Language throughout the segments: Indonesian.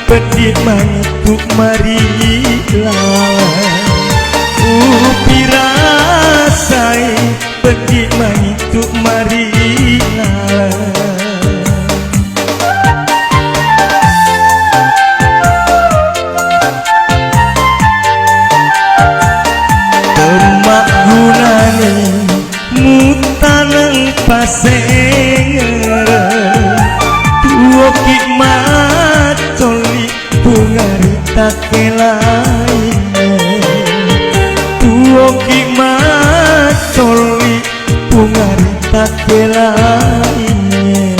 pedih mantuk marilah upi rasai pedih mantuk marilah temak gunane mutaneng pasenger tuoki macoli bungarita kelaine tuoki macoli bungarita kelaine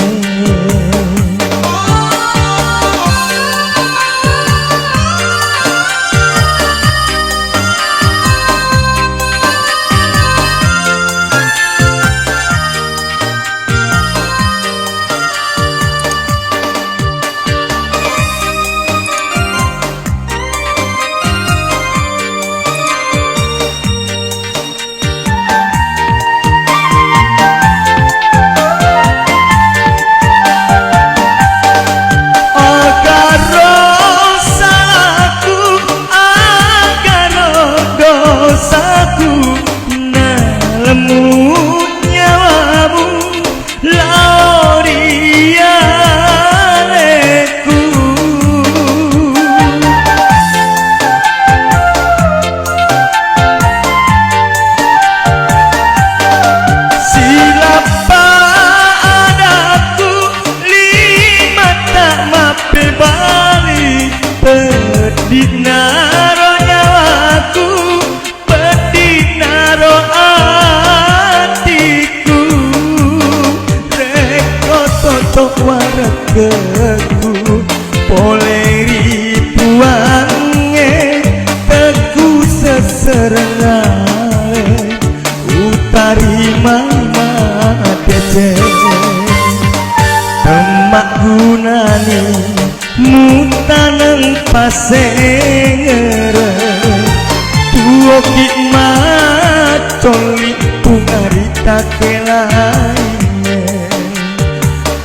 pedinaro nyawaku pedinaro atiku reko toto waregeku poleri puange teku seserengale utari mama dece temak gunani mutaneng pasenger tuoki macoli bungarita kelaine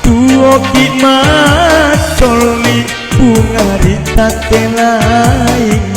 tuoki macoli bungarita kelaine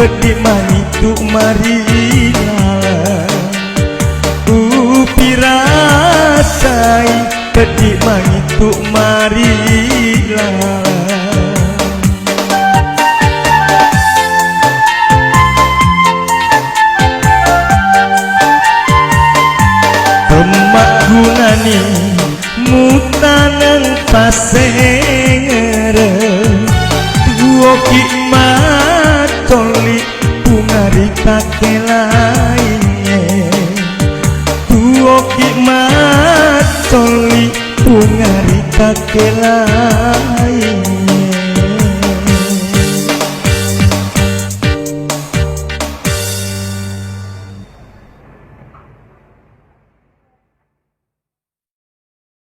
Bedi manitu marila Pirasai Bedi manitu marila Temak gunani mutanen pasengere Duoki matoli pungari kake lainnya Duoki matoli pungari kake lainnya